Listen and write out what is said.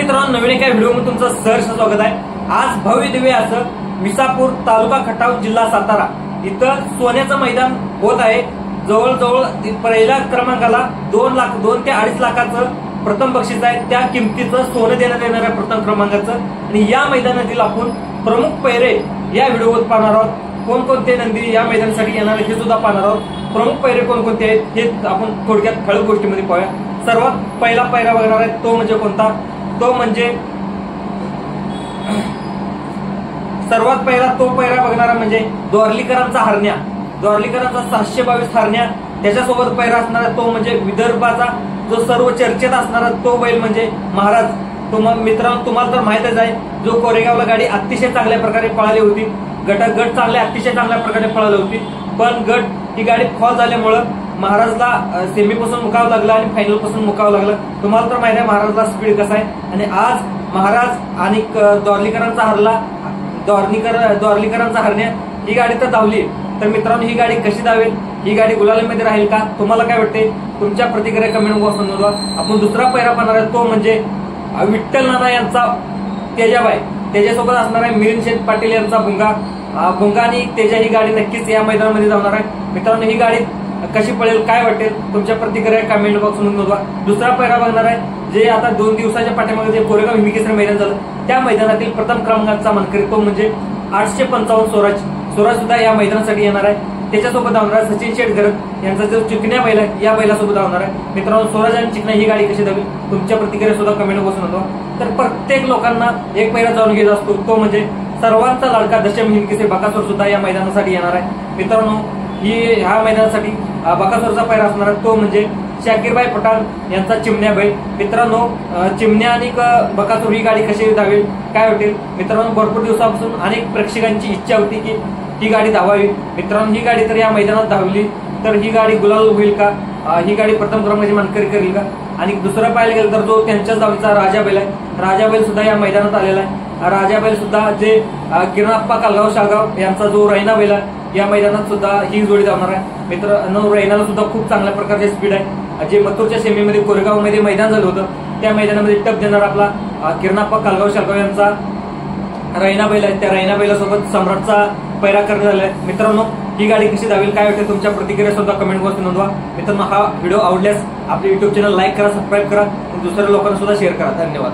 मित्रांनो, नवीन एका व्हिडिओमध्ये तुमचं सहर्ष स्वागत आहे। आज भव्य दिव्य असं विसापूर तालुका खटाव जिल्हा सातारा इथं सोन्याचं मैदान होत आहे। जवळजवळ पहिल्या क्रमांकाला 2 ते 2.5 लाखाचं प्रथम बक्षीस आहे। त्या किमतीचं सोनं देण्यात येणार आहे प्रथम क्रमांकाचं। आणि या मैदानातील आपण प्रमुख पैरे या व्हिडिओत पाहणार आहोत। कोणकोणते नंदी या मैदानासाठी येणार हे सुद्धा पाहणार आहोत। प्रमुख पैरे कोणकोणते आहेत हे आपण थोडक्यात ठळक गोष्टीमध्ये पाहूया। सर्वात पहिला पैरा बघणार आहे तो म्हणजे कोणता, तो म्हणजे सर्वात पहिला तो पैरा बघणारा म्हणजे द्वारलीकरांचा हरण्या। द्वारलीकरांचा 722 हरण्या, त्याच्यासोबत पैरा असणारा तो म्हणजे विदर्भाचा जो सर्व चर्चेत असणारा तो बैल म्हणजे महाराज। मित्रांनो, तुम्हाला तर माहितच आहे, जो कोरेगावला गाडी अतिशय चांगल्या प्रकारे पळाली होती। गट अतिशय चांगल्या प्रकारे पळाली होती, पण ही गाडी फॉल झाल्यामुळे महाराजला सेमीपासून मुकावं लागलं आणि फायनल पासून मुकावं लागलं। तुम्हाला तर माहिती आहे महाराजला स्पीड कसा आहे। आणि आज महाराज आणि द्वारलीकरांचा हरण्या ही गाडी तर धावली। तर मित्रांनो, ही गाडी कशी धावेल, ही गाडी गुलालामध्ये राहील का, तुम्हाला काय वाटते तुमच्या प्रतिक्रिया कमेंट बॉक्समध्ये नोंदवा। आपण दुसरा पैरा पाहणार आहे तो म्हणजे विठ्ठल नाना यांचा तेजाबाई, त्याच्यासोबत असणार आहे मिलिंद शेठ पाटील यांचा भुंगा आणि तेजा। ही गाडी नक्कीच या मैदानामध्ये धावणार आहे। मित्रांनो, ही गाडी कशी पळेल, काय वाटेल, तुमच्या प्रतिक्रिया कमेंट बॉक्समध्ये नोंदवा। दुसरा पैरा बघणार आहे जे आता 2 दिवसाच्या पाठीमागे जे कोरेगाव हिंदकेसरी मैदान झालं त्या मैदानातील प्रथम क्रमांकाचा मानकरी तो म्हणजे 855 स्वराज सुद्धा या मैदानासाठी येणार आहे। त्याच्यासोबत धावणार आहे सचिन शेठ गरज यांचा जो चिकण्या बैल आहे या बैलासोबत धावणार आहे। मित्रांनो, स्वराज आणि चिकण्या ही गाडी कशी धावेल तुमच्या प्रतिक्रिया सुद्धा कमेंट बॉक्समध्ये नोंदवा। तर प्रत्येक लोकांना एक पैरा जाणून घ्यायचा असतो तो म्हणजे सर्वांचा लाडका दशम हिंदकेसरी बकासूर सुद्धा या मैदानासाठी येणार आहे। मित्रांनो, ह्या मैदानासाठी बकासूरचा पैरा असणार आहे तो म्हणजे शाकीरबाई पठाण यांचा चिमण्या बैल। मित्रांनो, चिमण्या आणि बकासूर ही गाडी कशी धावेल, काय वाटेल। मित्रांनो, भरपूर दिवसापासून अनेक प्रेक्षकांची इच्छा होती की ही गाडी धावावी। मित्रांनो, ही गाडी तर या मैदानात धावली तर ही गाडी गुलाल होईल का, ही गाडी प्रथम क्रमांकाची मानकरी करेल का। आणि दुसरं पाहायला गेलं तर जो त्यांच्याच धावलीचा राजा बैल आहे, राजा बैल सुद्धा या मैदानात आलेला आहे। राजा बैल सुद्धा जे किरणाप्पा कालगाव शाळगाव यांचा जो रैना बैल आहे या मैदानात सुद्धा ही जोडी धावणार आहे। मित्रांनो, रैनाला सुद्धा खूप चांगल्या प्रकारचे स्पीड आहे। जे मथुरच्या सेमीमध्ये कोरेगाव मध्ये मैदान झालं होतं त्या मैदानामध्ये टप देणार आपला किरणाप्पा कालगाव शाळगाव यांचा रैना बैल आहे। त्या रैना बैलासोबत सम्राटचा पैरा करण्यात आलाय। मित्रांनो, ही गाडी कशी धावेल, काय वाटते तुमच्या प्रतिक्रिया सुद्धा कमेंट बॉक्समध्ये नोंदवा। मित्रांनो, हा व्हिडिओ आवडल्यास आपले युट्यूब चॅनल लाईक करा, सबस्क्राईब करा, दुसऱ्या लोकांना सुद्धा शेअर करा। धन्यवाद।